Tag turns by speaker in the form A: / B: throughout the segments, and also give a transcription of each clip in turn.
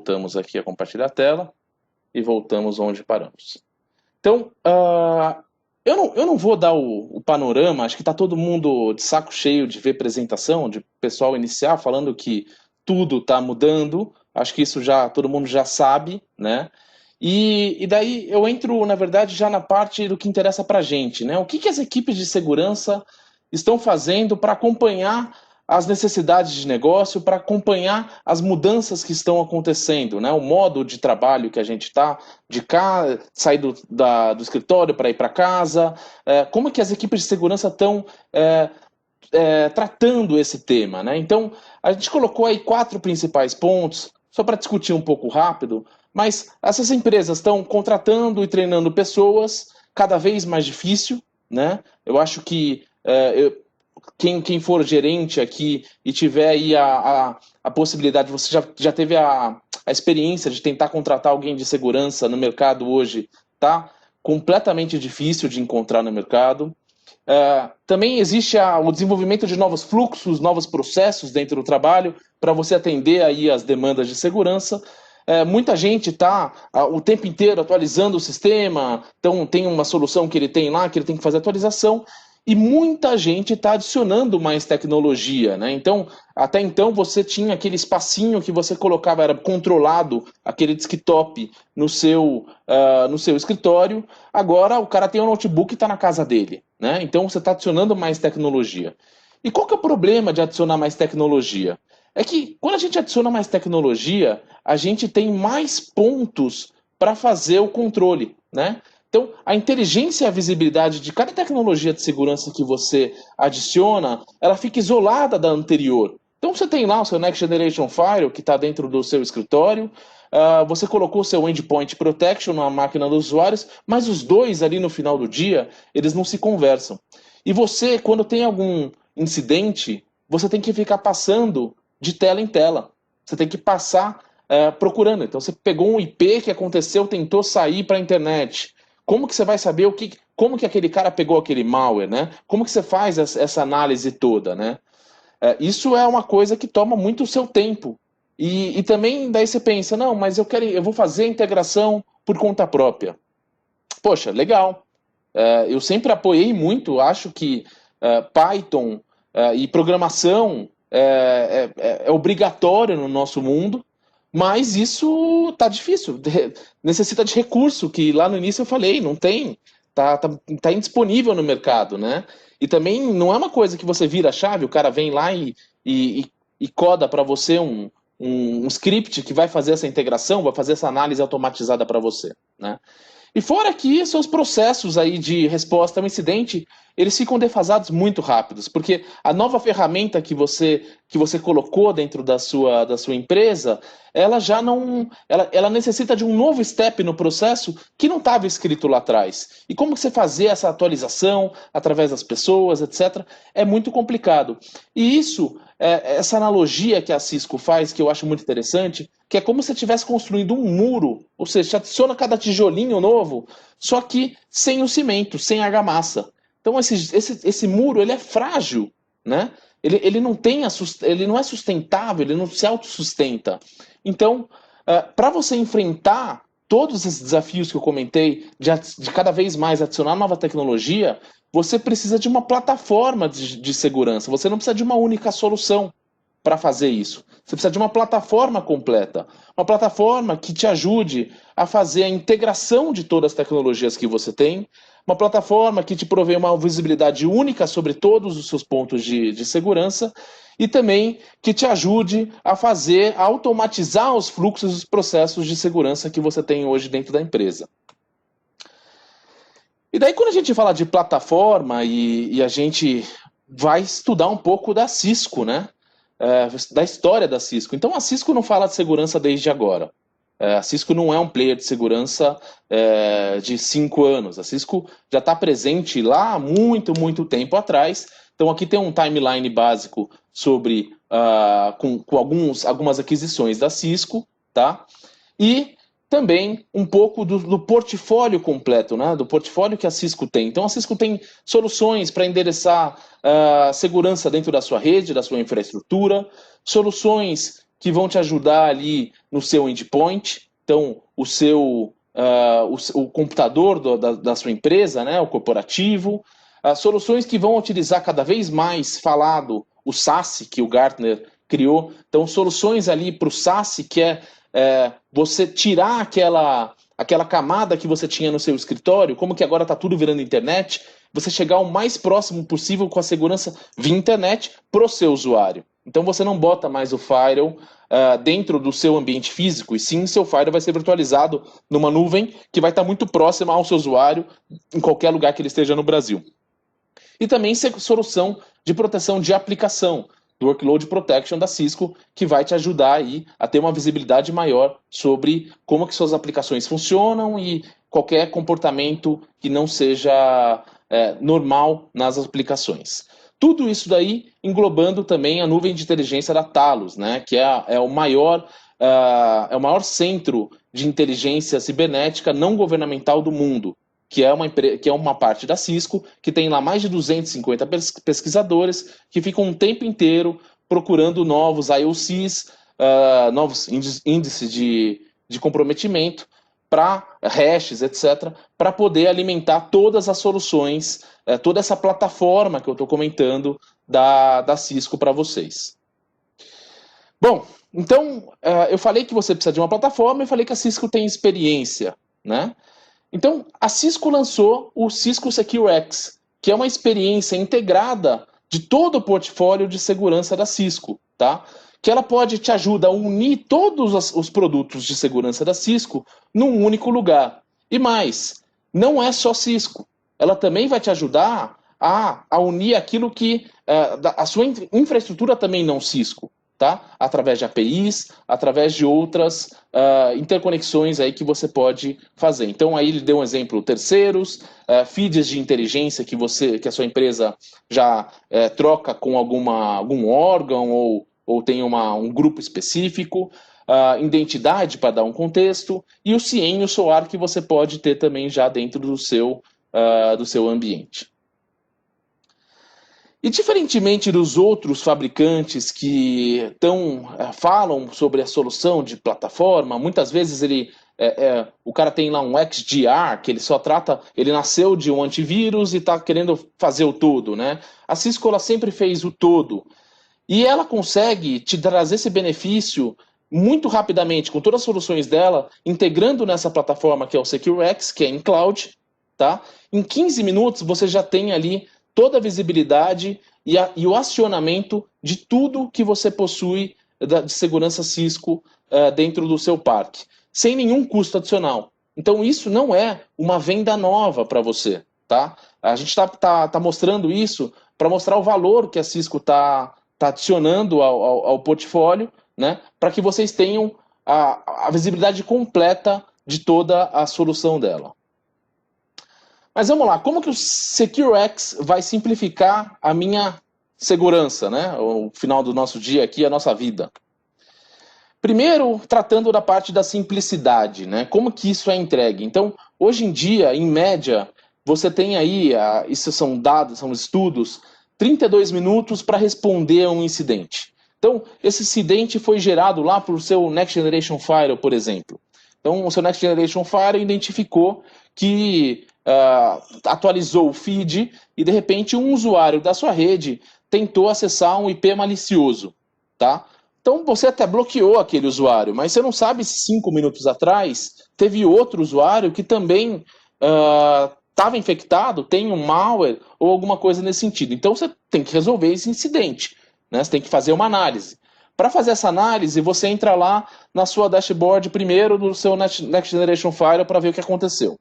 A: voltamos aqui a compartilhar a tela e voltamos onde paramos. Então, eu não vou dar o panorama, acho que está todo mundo de saco cheio de ver apresentação, de pessoal iniciar falando que tudo está mudando, acho que isso já todo mundo já sabe, né? E daí eu entro, na verdade, já na parte do que interessa para a gente, né? O que as equipes de segurança estão fazendo para acompanhar as necessidades de negócio, para acompanhar as mudanças que estão acontecendo, né? O modo de trabalho que a gente está, de cá, sair do escritório para ir para casa, como que as equipes de segurança estão tratando esse tema, né? Então, a gente colocou aí 4 principais pontos, só para discutir um pouco rápido, mas essas empresas estão contratando e treinando pessoas, cada vez mais difícil, né? Eu acho que quem for gerente aqui e tiver aí a possibilidade, você já teve a experiência de tentar contratar alguém de segurança no mercado hoje, tá? Completamente difícil de encontrar no mercado. Também existe o desenvolvimento de novos fluxos, novos processos dentro do trabalho para você atender aí as demandas de segurança. Muita gente está o tempo inteiro atualizando o sistema, então tem uma solução que ele tem lá, que ele tem que fazer atualização, e muita gente está adicionando mais tecnologia, né? Então, até então você tinha aquele espacinho que você colocava, era controlado, aquele desktop no seu escritório. Agora o cara tem um notebook e está na casa dele, né? Então você está adicionando mais tecnologia. E qual que é o problema de adicionar mais tecnologia? É que quando a gente adiciona mais tecnologia, a gente tem mais pontos para fazer o controle, né? Então, a inteligência e a visibilidade de cada tecnologia de segurança que você adiciona, ela fica isolada da anterior. Então, você tem lá o seu Next Generation Firewall, que está dentro do seu escritório, você colocou o seu Endpoint Protection na máquina dos usuários, mas os dois ali no final do dia, eles não se conversam. E você, quando tem algum incidente, você tem que ficar passando de tela em tela. Você tem que passar procurando. Então, você pegou um IP que aconteceu, tentou sair para a internet. Como que você vai saber como que aquele cara pegou aquele malware, né? Como que você faz essa análise toda, né? Isso é uma coisa que toma muito o seu tempo. E também daí você pensa, não, mas eu vou fazer a integração por conta própria. Poxa, legal. Eu sempre apoiei muito, acho que Python e programação é obrigatório no nosso mundo, mas isso tá difícil, necessita de recurso, que lá no início eu falei, não tem, tá indisponível no mercado, né? E também não é uma coisa que você vira a chave, o cara vem lá e coda para você um script que vai fazer essa integração, vai fazer essa análise automatizada para você, né? E fora que seus processos aí de resposta ao incidente, eles ficam defasados muito rápidos, porque a nova ferramenta que você colocou dentro da sua empresa, ela já não, ela necessita de um novo step no processo que não estava escrito lá atrás. E como que você fazer essa atualização através das pessoas, etc., é muito complicado. E isso, essa analogia que a Cisco faz, que eu acho muito interessante, que é como se estivesse construindo um muro, ou seja, você adiciona cada tijolinho novo, só que sem o cimento, sem a argamassa. Então esse muro ele é frágil, né? Ele não é sustentável, ele não se autossustenta. Então, para você enfrentar todos esses desafios que eu comentei, de cada vez mais adicionar nova tecnologia, você precisa de uma plataforma de segurança. Você não precisa de uma única solução para fazer isso. Você precisa de uma plataforma completa. Uma plataforma que te ajude a fazer a integração de todas as tecnologias que você tem. Uma plataforma que te provê uma visibilidade única sobre todos os seus pontos de segurança. E também que te ajude a automatizar os fluxos e os processos de segurança que você tem hoje dentro da empresa. E daí quando a gente fala de plataforma e a gente vai estudar um pouco da Cisco, né? Da história da Cisco. Então a Cisco não fala de segurança desde agora. A Cisco não é um player de segurança de 5 anos. A Cisco já está presente lá há muito, muito tempo atrás. Então aqui tem um timeline básico sobre com algumas aquisições da Cisco, tá? E também um pouco do portfólio completo, né? Do portfólio que a Cisco tem. Então a Cisco tem soluções para endereçar segurança dentro da sua rede, da sua infraestrutura, soluções que vão te ajudar ali no seu endpoint, então o computador da sua empresa, né, o corporativo, soluções que vão utilizar cada vez mais falado o SaaS, que o Gartner criou. Então, soluções ali para o SaaS, que é você tirar aquela camada que você tinha no seu escritório, como que agora está tudo virando internet, você chegar o mais próximo possível com a segurança via internet para o seu usuário. Então você não bota mais o firewall dentro do seu ambiente físico, e sim seu firewall vai ser virtualizado numa nuvem que vai estar muito próxima ao seu usuário em qualquer lugar que ele esteja no Brasil. E também solução de proteção de aplicação, do Workload Protection da Cisco, que vai te ajudar aí a ter uma visibilidade maior sobre como que suas aplicações funcionam e qualquer comportamento que não seja normal nas aplicações. Tudo isso daí englobando também a nuvem de inteligência da Talos, né, que é o maior centro de inteligência cibernética não governamental do mundo, que é uma parte da Cisco, que tem lá mais de 250 pesquisadores que ficam um tempo inteiro procurando novos IOCs, novos índices de comprometimento, para hashes, etc., para poder alimentar todas as soluções, toda essa plataforma que eu estou comentando da Cisco para vocês. Bom, então, eu falei que você precisa de uma plataforma e falei que a Cisco tem experiência, né? Então, a Cisco lançou o Cisco SecureX, que é uma experiência integrada de todo o portfólio de segurança da Cisco, tá? Que ela pode te ajudar a unir todos os produtos de segurança da Cisco num único lugar. E mais, não é só Cisco. Ela também vai te ajudar a unir aquilo que a sua infraestrutura também não Cisco. Tá? Através de APIs, através de outras interconexões aí que você pode fazer. Então aí ele deu um exemplo, terceiros, feeds de inteligência que a sua empresa já troca com algum órgão ou tem um grupo específico, identidade para dar um contexto, e o CIEM e o SOAR que você pode ter também já dentro do seu ambiente. E diferentemente dos outros fabricantes que falam sobre a solução de plataforma, muitas vezes o cara tem lá um XDR, que ele só trata, ele nasceu de um antivírus e está querendo fazer o todo, né? A Cisco ela sempre fez o todo. E ela consegue te trazer esse benefício muito rapidamente, com todas as soluções dela, integrando nessa plataforma que é o SecureX, que é em cloud, tá? Em 15 minutos você já tem ali toda a visibilidade e o acionamento de tudo que você possui de segurança Cisco dentro do seu parque, sem nenhum custo adicional. Então isso não é uma venda nova para você, tá? A gente tá mostrando isso para mostrar o valor que a Cisco tá adicionando ao portfólio, né? Para que vocês tenham a visibilidade completa de toda a solução dela. Mas vamos lá, como que o SecureX vai simplificar a minha segurança, né? O final do nosso dia aqui, a nossa vida. Primeiro, tratando da parte da simplicidade, né? Como que isso é entregue? Então, hoje em dia, em média, você tem aí, isso são dados, são estudos, 32 minutos para responder a um incidente. Então, esse incidente foi gerado lá por seu Next Generation Firewall, por exemplo. Então, o seu Next Generation Firewall identificou que atualizou o feed e, de repente, um usuário da sua rede tentou acessar um IP malicioso, tá? Então, você até bloqueou aquele usuário, mas você não sabe se 5 minutos atrás teve outro usuário que também estava infectado, tem um malware ou alguma coisa nesse sentido. Então, você tem que resolver esse incidente, né? Você tem que fazer uma análise. Para fazer essa análise, você entra lá na sua dashboard primeiro do seu Next Generation Firewall para ver o que aconteceu.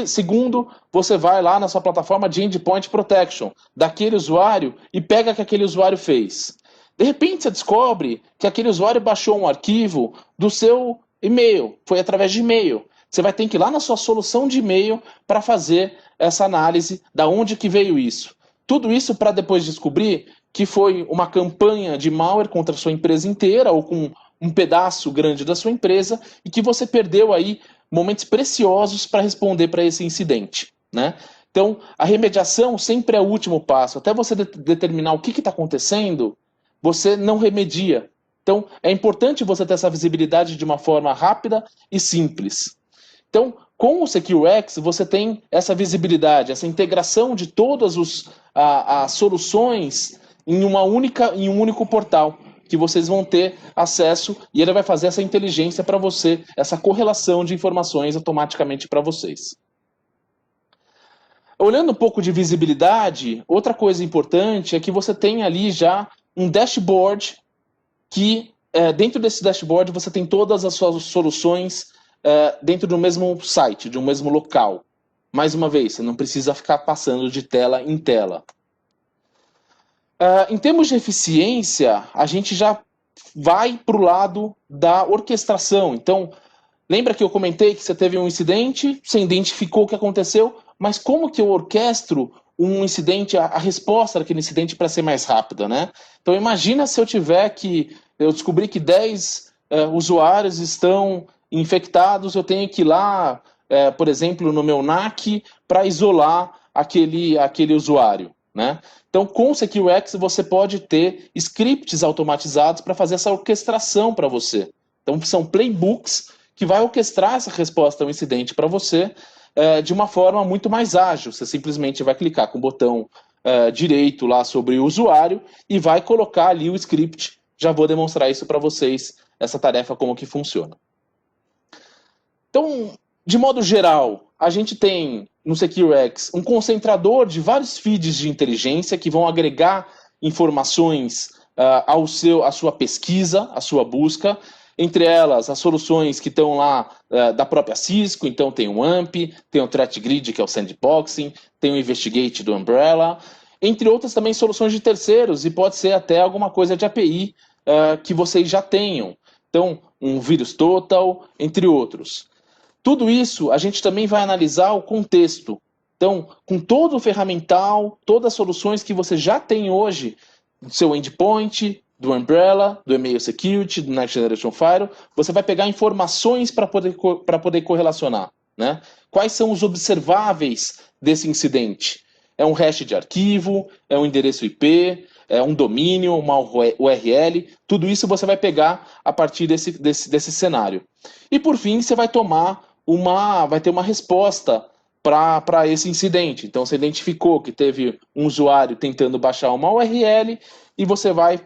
A: Segundo, você vai lá na sua plataforma de Endpoint Protection daquele usuário e pega o que aquele usuário fez. De repente você descobre que aquele usuário baixou um arquivo do seu e-mail, foi através de e-mail. Você vai ter que ir lá na sua solução de e-mail para fazer essa análise da onde que veio isso. Tudo isso para depois descobrir que foi uma campanha de malware contra a sua empresa inteira ou com um pedaço grande da sua empresa e que você perdeu aí momentos preciosos para responder para esse incidente, né? Então, a remediação sempre é o último passo. Até você determinar o que está acontecendo, você não remedia. Então, é importante você ter essa visibilidade de uma forma rápida e simples. Então, com o SecureX, você tem essa visibilidade, essa integração de todas as soluções em um único portal, que vocês vão ter acesso e ele vai fazer essa inteligência para você, essa correlação de informações automaticamente para vocês. Olhando um pouco de visibilidade, outra coisa importante é que você tem ali já um dashboard que dentro desse dashboard você tem todas as suas soluções dentro do mesmo site, de um mesmo local. Mais uma vez, você não precisa ficar passando de tela em tela. Em termos de eficiência, a gente já vai para o lado da orquestração. Então, lembra que eu comentei que você teve um incidente, você identificou o que aconteceu, mas como que eu orquestro um incidente, a resposta daquele incidente para ser mais rápida, né? Então imagina se eu descobri que 10 usuários estão infectados, eu tenho que ir lá, por exemplo, no meu NAC, para isolar aquele usuário, né? Então, com o SecureX, você pode ter scripts automatizados para fazer essa orquestração para você. Então, são playbooks que vai orquestrar essa resposta ao incidente para você de uma forma muito mais ágil. Você simplesmente vai clicar com o botão direito lá sobre o usuário e vai colocar ali o script. Já vou demonstrar isso para vocês, essa tarefa, como que funciona. Então, de modo geral, a gente tem no SecureX um concentrador de vários feeds de inteligência que vão agregar informações à sua pesquisa, à sua busca. Entre elas, as soluções que estão lá da própria Cisco, então tem o AMP, tem o Threat Grid, que é o Sandboxing, tem o Investigate do Umbrella, entre outras também soluções de terceiros, e pode ser até alguma coisa de API que vocês já tenham. Então, um Vírus Total, entre outros. Tudo isso, a gente também vai analisar o contexto. Então, com todo o ferramental, todas as soluções que você já tem hoje, do seu endpoint, do Umbrella, do Email Security, do Next Generation Firewall, você vai pegar informações para poder correlacionar, né? Quais são os observáveis desse incidente? É um hash de arquivo, é um endereço IP, é um domínio, uma URL, tudo isso você vai pegar a partir desse cenário. E por fim, você vai ter uma resposta para esse incidente. Então, você identificou que teve um usuário tentando baixar uma URL e você vai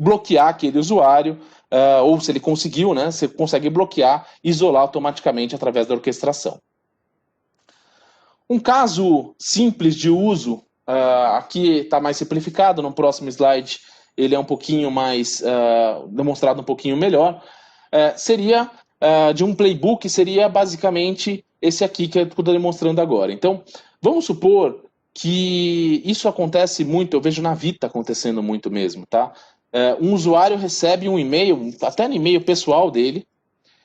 A: bloquear aquele usuário, ou se ele conseguiu, né, você consegue bloquear e isolar automaticamente através da orquestração. Um caso simples de uso, aqui está mais simplificado, no próximo slide ele é um pouquinho mais, demonstrado um pouquinho melhor, seria de um playbook, seria basicamente esse aqui que eu estou demonstrando agora. Então, vamos supor que isso acontece muito, eu vejo na Vita acontecendo muito mesmo, tá? Um usuário recebe um e-mail, até no e-mail pessoal dele,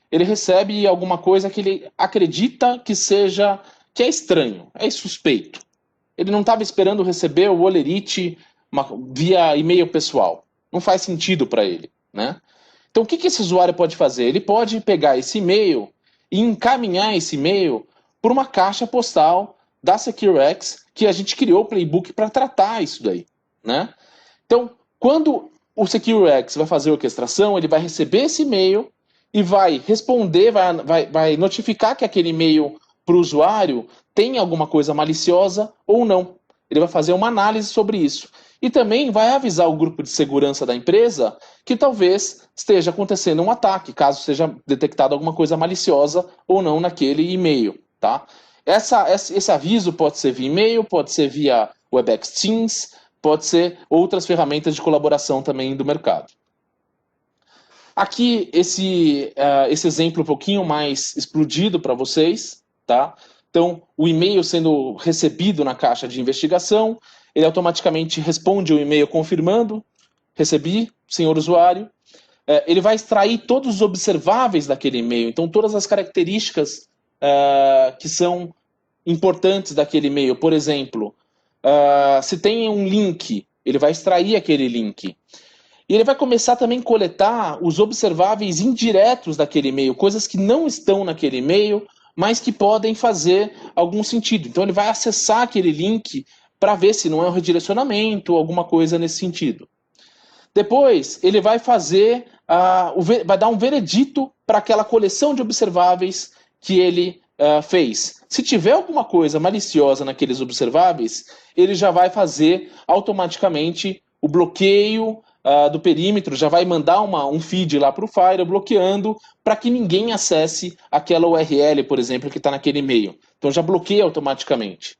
A: ele recebe alguma coisa que ele acredita que é estranho, é suspeito. Ele não estava esperando receber o Olerite via e-mail pessoal. Não faz sentido para ele, né? Então, o que esse usuário pode fazer? Ele pode pegar esse e-mail e encaminhar esse e-mail por uma caixa postal da SecureX, que a gente criou o playbook para tratar isso daí, né? Então, quando o SecureX vai fazer a orquestração, ele vai receber esse e-mail e vai responder, vai notificar que aquele e-mail para o usuário tem alguma coisa maliciosa ou não. Ele vai fazer uma análise sobre isso. E também vai avisar o grupo de segurança da empresa que talvez esteja acontecendo um ataque, caso seja detectado alguma coisa maliciosa ou não naquele e-mail, tá? Esse aviso pode ser via e-mail, pode ser via Webex Teams, pode ser outras ferramentas de colaboração também do mercado. Aqui, esse exemplo um pouquinho mais explodido para vocês, tá? Então, o e-mail sendo recebido na caixa de investigação, ele automaticamente responde o e-mail confirmando, recebi, senhor usuário. Ele vai extrair todos os observáveis daquele e-mail, então todas as características que são importantes daquele e-mail. Por exemplo, se tem um link, ele vai extrair aquele link. E ele vai começar também a coletar os observáveis indiretos daquele e-mail, coisas que não estão naquele e-mail, mas que podem fazer algum sentido. Então ele vai acessar aquele link para ver se não é um redirecionamento ou alguma coisa nesse sentido. Depois, ele vai fazer vai dar um veredito para aquela coleção de observáveis que ele fez. Se tiver alguma coisa maliciosa naqueles observáveis, ele já vai fazer automaticamente o bloqueio do perímetro, já vai mandar um feed lá para o Firewall bloqueando para que ninguém acesse aquela URL, por exemplo, que está naquele e-mail. Então já bloqueia automaticamente.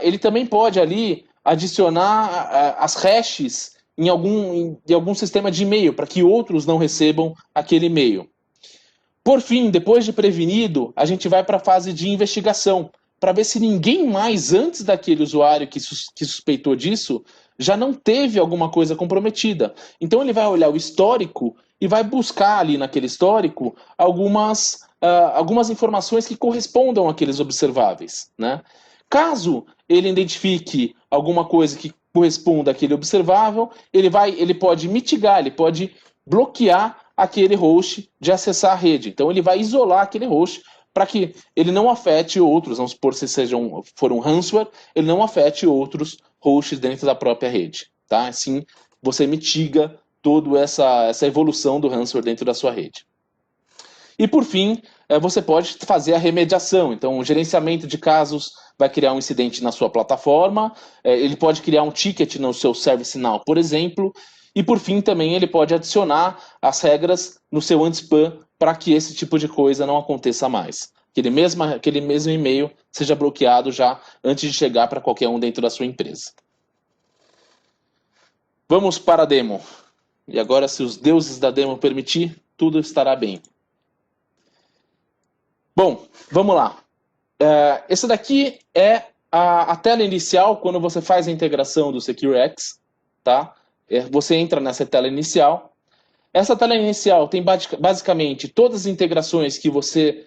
A: Ele também pode ali adicionar as hashes em algum sistema de e-mail para que outros não recebam aquele e-mail. Por fim, depois de prevenido, a gente vai para a fase de investigação, para ver se ninguém mais, antes daquele usuário que suspeitou disso, já não teve alguma coisa comprometida. Então ele vai olhar o histórico e vai buscar ali naquele histórico algumas informações que correspondam àqueles observáveis, né? Caso ele identifique alguma coisa que corresponda àquele observável, ele pode mitigar, ele pode bloquear aquele host de acessar a rede. Então ele vai isolar aquele host para que ele não afete outros, vamos supor se for um ransomware, ele não afete outros hosts dentro da própria rede. Tá? Assim você mitiga toda essa evolução do ransomware dentro da sua rede. E por fim, você pode fazer a remediação. Então, o gerenciamento de casos vai criar um incidente na sua plataforma, ele pode criar um ticket no seu ServiceNow, por exemplo, e por fim também ele pode adicionar as regras no seu anti-spam para que esse tipo de coisa não aconteça mais. Aquele mesmo e-mail seja bloqueado já antes de chegar para qualquer um dentro da sua empresa. Vamos para a demo. E agora, se os deuses da demo permitir, tudo estará bem. Bom, vamos lá. Essa daqui é a tela inicial quando você faz a integração do SecureX. Tá? Você entra nessa tela inicial. Essa tela inicial tem basicamente todas as integrações que você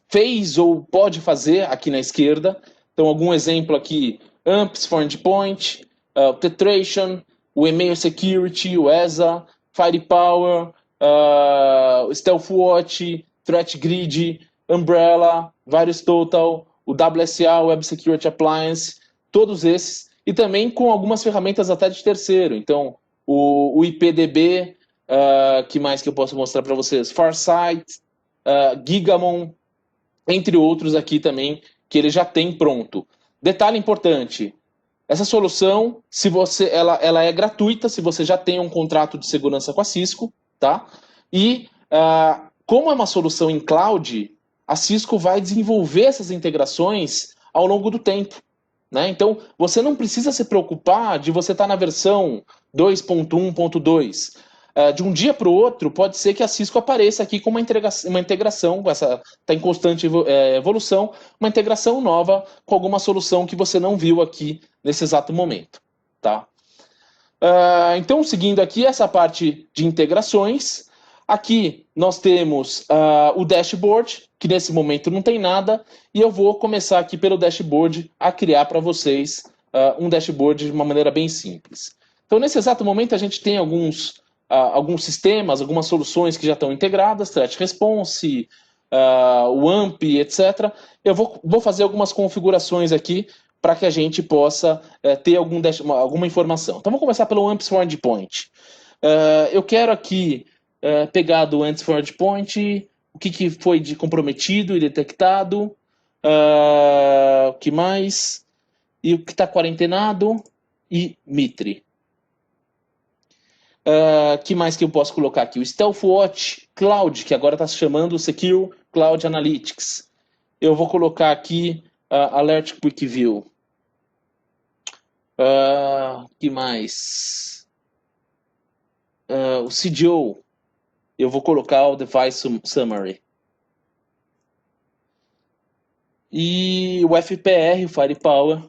A: fez ou pode fazer aqui na esquerda. Então, algum exemplo aqui, AMPs for Endpoint, Tetration, o Email Security, o ESA, Firepower, o StealthWatch, Threat Grid, Umbrella, VirusTotal, o WSA, Web Security Appliance, todos esses. E também com algumas ferramentas até de terceiro. Então, o IPDB, que mais que eu posso mostrar para vocês? Farsight, Gigamon, entre outros aqui também, que ele já tem pronto. Detalhe importante, essa solução, ela é gratuita se você já tem um contrato de segurança com a Cisco, tá? E como é uma solução em cloud, a Cisco vai desenvolver essas integrações ao longo do tempo. Né? Então, você não precisa se preocupar de você estar na versão 2.1.2. De um dia para o outro, pode ser que a Cisco apareça aqui com uma integração, está em constante evolução, uma integração nova com alguma solução que você não viu aqui nesse exato momento. Tá? Então, seguindo aqui essa parte de integrações, aqui nós temos o dashboard, que nesse momento não tem nada, e eu vou começar aqui pelo dashboard a criar para vocês um dashboard de uma maneira bem simples. Então, nesse exato momento, a gente tem alguns sistemas, algumas soluções que já estão integradas, Threat Response, o AMP, etc. Eu vou fazer algumas configurações aqui para que a gente possa ter alguma informação. Então, vamos começar pelo AMPs for Endpoint. Eu quero aqui pegar do AMPs for Endpoint o que foi de comprometido e detectado, o que mais, e o que está quarentenado, e Mitre. Que mais que eu posso colocar aqui? O StealthWatch Cloud, que agora está se chamando Secure Cloud Analytics. Eu vou colocar aqui Alert Quick View. Que mais? O CDO. Eu vou colocar o Device Summary. E o FPR, o Firepower,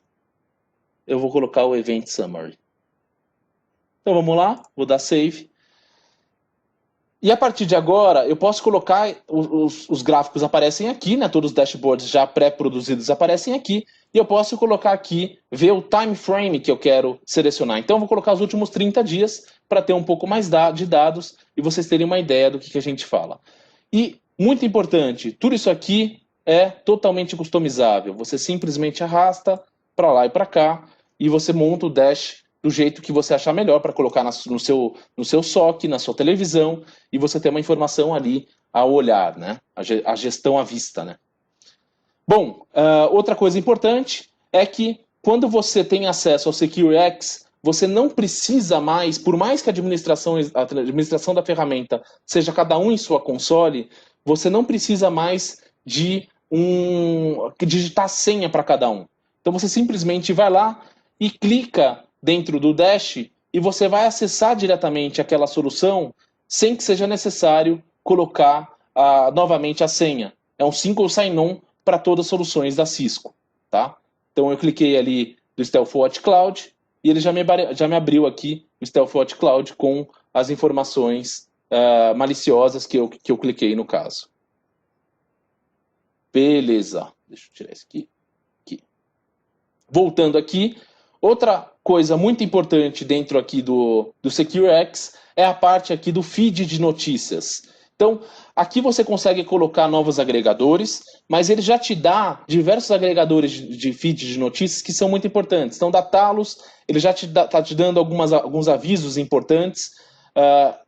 A: eu vou colocar o Event Summary. Então vamos lá, vou dar Save. E a partir de agora, eu posso colocar, os gráficos aparecem aqui, né? Todos os dashboards já pré-produzidos aparecem aqui. E eu posso colocar aqui, ver o time frame que eu quero selecionar. Então eu vou colocar os últimos 30 dias para ter um pouco mais de dados e vocês terem uma ideia do que a gente fala. E, muito importante, tudo isso aqui é totalmente customizável. Você simplesmente arrasta para lá e para cá e você monta o dash do jeito que você achar melhor para colocar no seu SOC, na sua televisão, e você ter uma informação ali ao olhar, né? A gestão à vista, né? Bom, outra coisa importante é que quando você tem acesso ao SecureX, você não precisa mais, por mais que a administração da ferramenta seja cada um em sua console, você não precisa mais de digitar senha para cada um. Então você simplesmente vai lá e clica dentro do Dash e você vai acessar diretamente aquela solução sem que seja necessário colocar novamente a senha. É um single sign-on para todas as soluções da Cisco, tá? Então eu cliquei ali do StealthWatch Cloud e ele já me abriu aqui o StealthWatch Cloud com as informações maliciosas que eu cliquei no caso. Beleza. Deixa eu tirar isso aqui. Voltando aqui, outra coisa muito importante dentro aqui do SecureX é a parte aqui do feed de notícias. Então, aqui você consegue colocar novos agregadores, mas ele já te dá diversos agregadores de feed de notícias que são muito importantes. Então, da Talos, ele já está te dando alguns avisos importantes,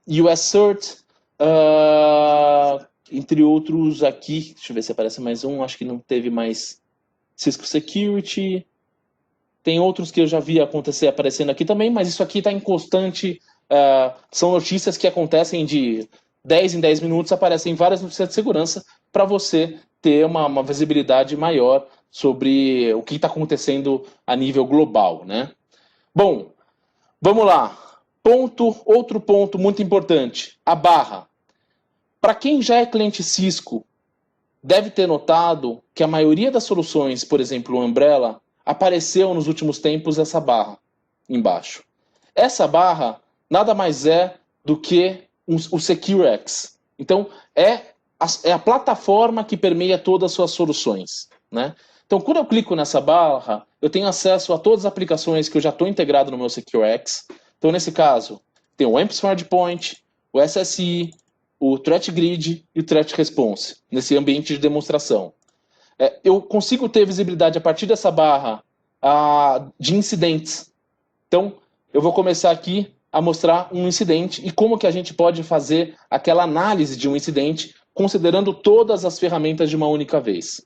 A: US CERT, entre outros aqui, deixa eu ver se aparece mais um, acho que não teve mais Cisco Security, tem outros que eu já vi aparecendo aqui também, mas isso aqui está em constante, são notícias que acontecem de 10 em 10 minutos, aparecem várias notícias de segurança para você ter uma visibilidade maior sobre o que está acontecendo a nível global, né? Bom, vamos lá. Outro ponto muito importante, a barra. Para quem já é cliente Cisco, deve ter notado que a maioria das soluções, por exemplo, o Umbrella, apareceu nos últimos tempos essa barra embaixo. Essa barra nada mais é do que o SecureX. Então, é a plataforma que permeia todas as suas soluções, né? Então, quando eu clico nessa barra, eu tenho acesso a todas as aplicações que eu já estou integrado no meu SecureX. Então, nesse caso, tem o AMP Smart Point, o SSI, o Threat Grid e o Threat Response, nesse ambiente de demonstração. Eu consigo ter visibilidade a partir dessa barra de incidentes. Então, eu vou começar aqui a mostrar um incidente e como que a gente pode fazer aquela análise de um incidente considerando todas as ferramentas de uma única vez.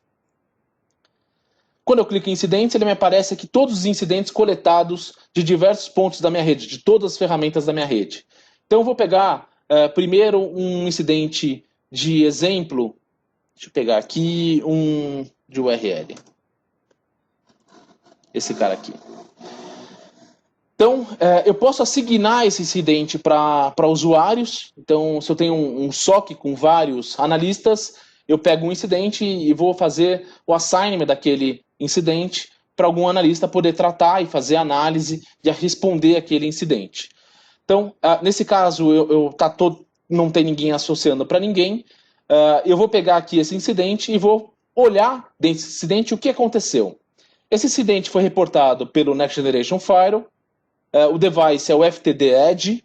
A: Quando eu clico em incidentes, ele me aparece aqui todos os incidentes coletados de diversos pontos da minha rede, de todas as ferramentas da minha rede. Então eu vou pegar primeiro um incidente de exemplo, deixa eu pegar aqui um de URL. Esse cara aqui. Então, eu posso assignar esse incidente para usuários. Então, se eu tenho um SOC com vários analistas, eu pego um incidente e vou fazer o assignment daquele incidente para algum analista poder tratar e fazer análise e responder aquele incidente. Então, nesse caso, não tem ninguém associando para ninguém. Eu vou pegar aqui esse incidente e vou olhar desse incidente o que aconteceu. Esse incidente foi reportado pelo Next Generation Firewall. O device é o FTD Edge,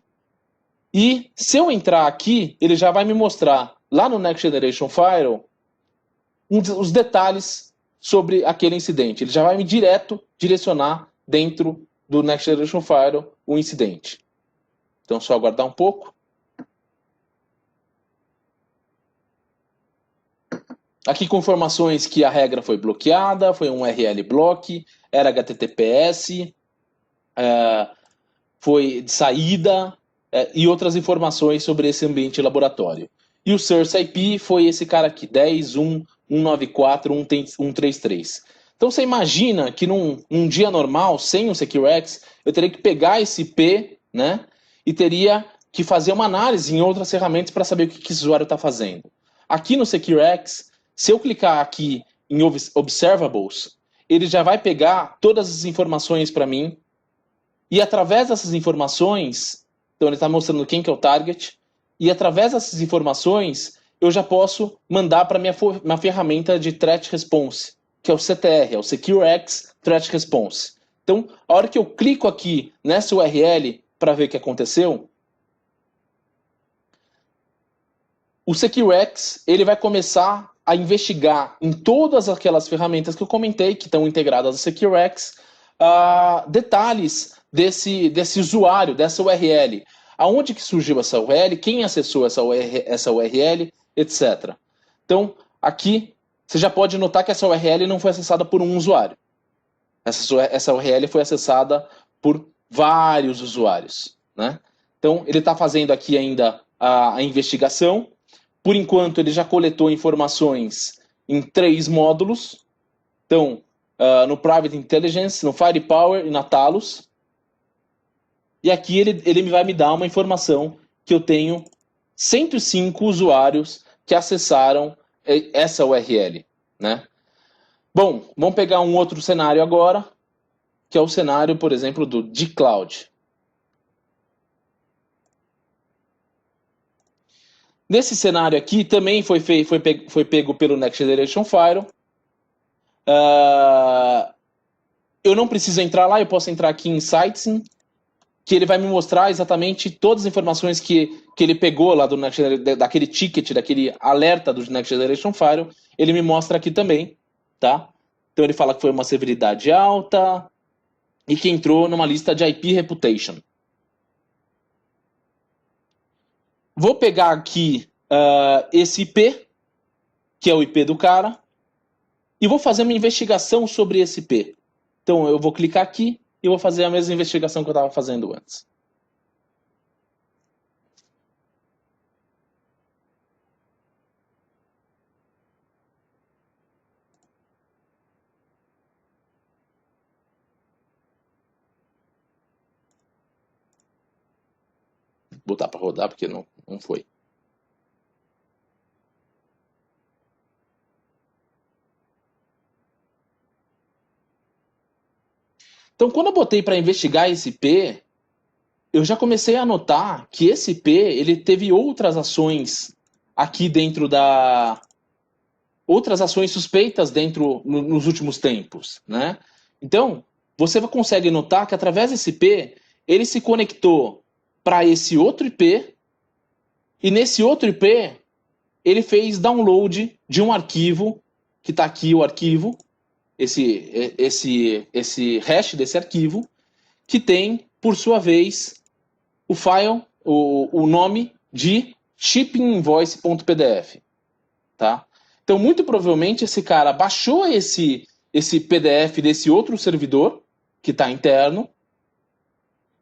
A: e se eu entrar aqui, ele já vai me mostrar, lá no Next Generation Firewall, os detalhes sobre aquele incidente. Ele já vai me direcionar dentro do Next Generation Firewall o incidente. Então, só aguardar um pouco. Aqui com informações que a regra foi bloqueada, foi um URL block, era HTTPS, foi de saída e outras informações sobre esse ambiente laboratório. E o source IP foi esse cara aqui, 10.1.194.133. Então você imagina que num dia normal, sem o SecureX, eu teria que pegar esse IP, né, e teria que fazer uma análise em outras ferramentas para saber o que esse usuário está fazendo. Aqui no SecureX, se eu clicar aqui em Observables, ele já vai pegar todas as informações para mim. E através dessas informações, então ele está mostrando quem que é o target, e através dessas informações, eu já posso mandar para minha ferramenta de Threat Response, que é o CTR, é o SecureX Threat Response. Então, a hora que eu clico aqui nessa URL para ver o que aconteceu, o SecureX ele vai começar a investigar em todas aquelas ferramentas que eu comentei, que estão integradas ao SecureX, detalhes desse usuário, dessa URL. Aonde que surgiu essa URL, quem acessou essa URL, etc. Então, aqui, você já pode notar que essa URL não foi acessada por um usuário. Essa URL foi acessada por vários usuários, né? Então, ele está fazendo aqui ainda a investigação. Por enquanto, ele já coletou informações em 3 módulos. Então, no Private Intelligence, no Firepower e na Talos. E aqui ele vai me dar uma informação que eu tenho 105 usuários que acessaram essa URL, né? Bom, vamos pegar um outro cenário agora, que é o cenário, por exemplo, do G-Cloud. Nesse cenário aqui, também foi pego pelo Next Generation Firewall. Eu não preciso entrar lá, eu posso entrar aqui em Sites, que ele vai me mostrar exatamente todas as informações que ele pegou lá daquele ticket, daquele alerta do Next Generation Firewall. Ele me mostra aqui também, tá? Então ele fala que foi uma severidade alta e que entrou numa lista de IP Reputation. Vou pegar aqui esse IP, que é o IP do cara, e vou fazer uma investigação sobre esse IP. Então eu vou clicar aqui e vou fazer a mesma investigação que eu estava fazendo antes. Vou botar para rodar porque não foi. Então, quando eu botei para investigar esse IP, eu já comecei a notar que esse IP ele teve outras ações aqui dentro outras ações suspeitas nos últimos tempos, né? Então, você consegue notar que através desse IP, ele se conectou para esse outro IP e nesse outro IP ele fez download de um arquivo, que está aqui o arquivo, esse hash desse arquivo, que tem, por sua vez, o file, o nome de shippinginvoice.pdf, tá? Então, muito provavelmente, esse cara baixou esse PDF desse outro servidor, que está interno,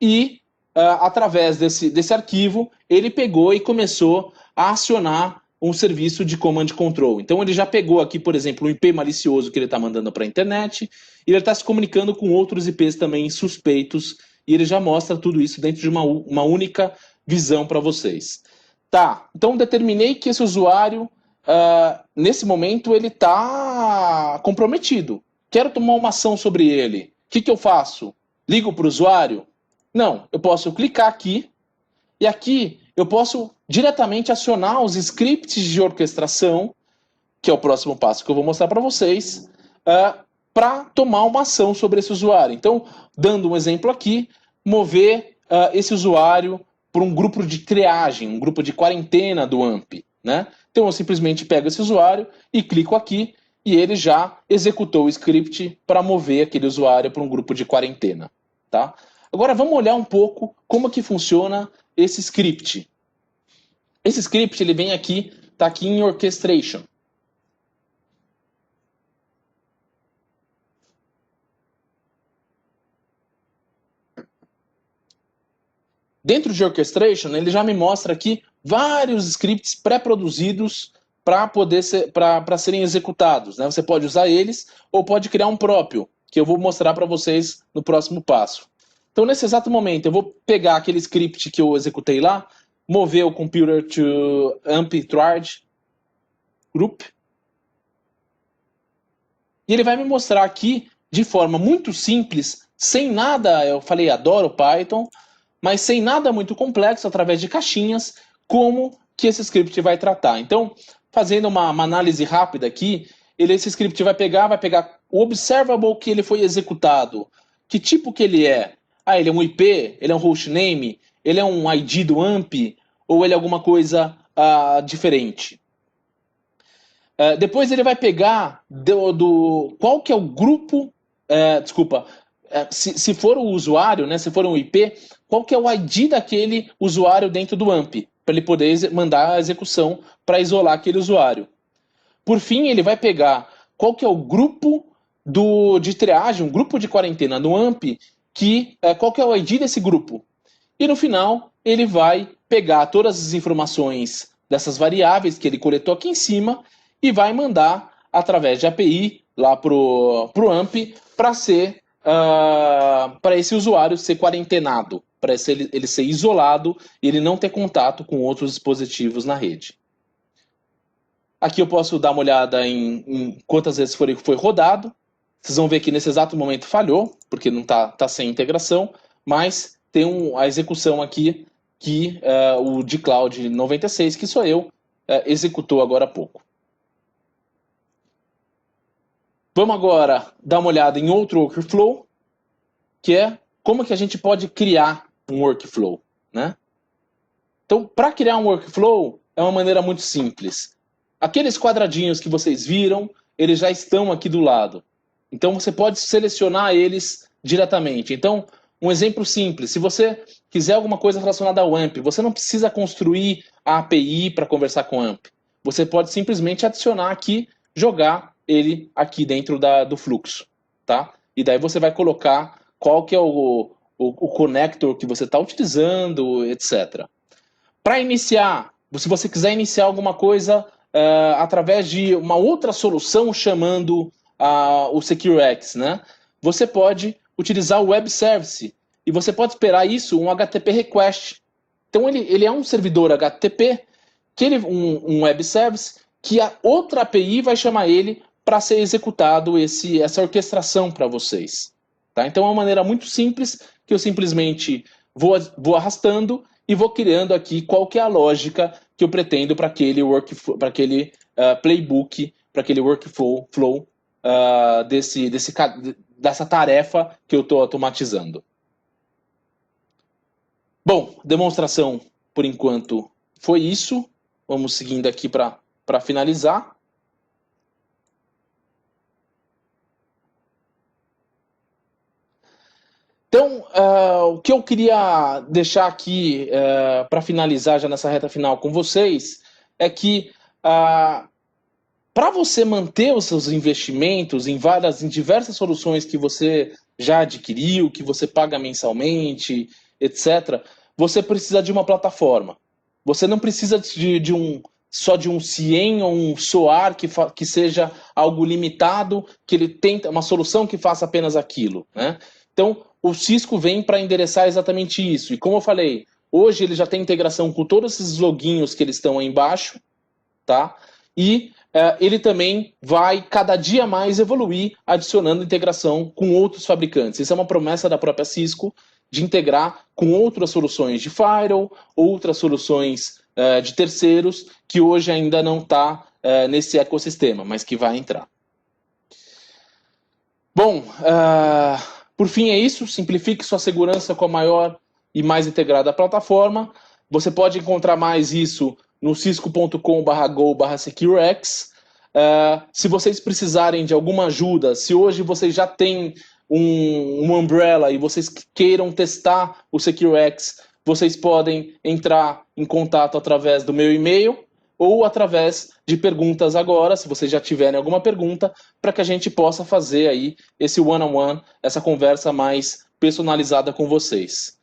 A: e, através desse arquivo, ele pegou e começou a acionar um serviço de command control. Então, ele já pegou aqui, por exemplo, um IP malicioso que ele está mandando para a internet, e ele está se comunicando com outros IPs também suspeitos, e ele já mostra tudo isso dentro de uma única visão para vocês. Tá, então determinei que esse usuário, nesse momento, ele está comprometido. Quero tomar uma ação sobre ele. O que eu faço? Ligo para o usuário? Não, eu posso clicar aqui, e aqui eu posso diretamente acionar os scripts de orquestração, que é o próximo passo que eu vou mostrar para vocês, para tomar uma ação sobre esse usuário. Então, dando um exemplo aqui, mover esse usuário para um grupo de triagem, um grupo de quarentena do AMP, né? Então eu simplesmente pego esse usuário e clico aqui e ele já executou o script para mover aquele usuário para um grupo de quarentena, tá? Agora vamos olhar um pouco como que funciona esse script. Esse script ele vem aqui, está aqui em Orchestration. Dentro de Orchestration, ele já me mostra aqui vários scripts pré-produzidos para serem executados, né? Você pode usar eles ou pode criar um próprio, que eu vou mostrar para vocês no próximo passo. Então, nesse exato momento, eu vou pegar aquele script que eu executei lá, mover o computer to AMP triage group, e ele vai me mostrar aqui, de forma muito simples, sem nada, eu falei, adoro Python, mas sem nada muito complexo, através de caixinhas, como que esse script vai tratar. Então, fazendo uma análise rápida aqui, esse script vai pegar o observable que ele foi executado. Que tipo que ele é? Ah, ele é um IP? Ele é um hostname? Ele é um ID do AMP? Ou ele é alguma coisa diferente? Depois ele vai pegar qual que é o grupo... se for o usuário, né, se for um IP, qual que é o ID daquele usuário dentro do AMP, para ele poder mandar a execução para isolar aquele usuário. Por fim, ele vai pegar qual que é o grupo de triagem, um grupo de quarentena no AMP, qual que é o ID desse grupo. E no final, ele vai pegar todas as informações dessas variáveis que ele coletou aqui em cima e vai mandar através de API lá pro AMP para esse usuário ser quarentenado, para ele ser isolado e ele não ter contato com outros dispositivos na rede. Aqui eu posso dar uma olhada em quantas vezes foi rodado. Vocês vão ver que nesse exato momento falhou, porque não está sem integração, mas tem a execução aqui que o de Cloud 96, que sou eu, executou agora há pouco. Vamos agora dar uma olhada em outro workflow, que é como que a gente pode criar um workflow, né? Então, para criar um workflow, é uma maneira muito simples. Aqueles quadradinhos que vocês viram, eles já estão aqui do lado. Então, você pode selecionar eles diretamente. Então, um exemplo simples, se você quiser alguma coisa relacionada ao AMP, você não precisa construir a API para conversar com o AMP. Você pode simplesmente adicionar aqui, jogar ele aqui dentro do fluxo, tá? E daí você vai colocar qual que é o connector que você está utilizando, etc. Para iniciar, se você quiser iniciar alguma coisa através de uma outra solução chamando o SecureX, né? Você pode utilizar o Web Service e você pode esperar isso um HTTP Request. Então ele é um servidor HTTP, um Web Service, que a outra API vai chamar ele para ser executado essa orquestração para vocês. Tá? Então é uma maneira muito simples que eu simplesmente vou arrastando e vou criando aqui qual que é a lógica que eu pretendo para aquele playbook, para aquele workflow dessa tarefa que eu estou automatizando. Bom, demonstração por enquanto foi isso. Vamos seguindo aqui para finalizar. Então, o que eu queria deixar aqui para finalizar já nessa reta final com vocês é que para você manter os seus investimentos em diversas soluções que você já adquiriu, que você paga mensalmente, etc., você precisa de uma plataforma. Você não precisa só de um CIEM ou um SOAR que seja algo limitado, que ele tenta uma solução que faça apenas aquilo, né? Então, o Cisco vem para endereçar exatamente isso. E como eu falei, hoje ele já tem integração com todos esses loginhos que eles estão aí embaixo, tá? E ele também vai cada dia mais evoluir, adicionando integração com outros fabricantes. Isso é uma promessa da própria Cisco de integrar com outras soluções de firewall, outras soluções de terceiros, que hoje ainda não está nesse ecossistema, mas que vai entrar. Bom, por fim é isso. Simplifique sua segurança com a maior e mais integrada plataforma. Você pode encontrar mais isso no cisco.com/go/securex. Se vocês precisarem de alguma ajuda, se hoje vocês já têm um umbrella e vocês queiram testar o SecureX, vocês podem entrar em contato através do meu e-mail ou através de perguntas agora, se vocês já tiverem alguma pergunta, para que a gente possa fazer aí esse one-on-one, essa conversa mais personalizada com vocês.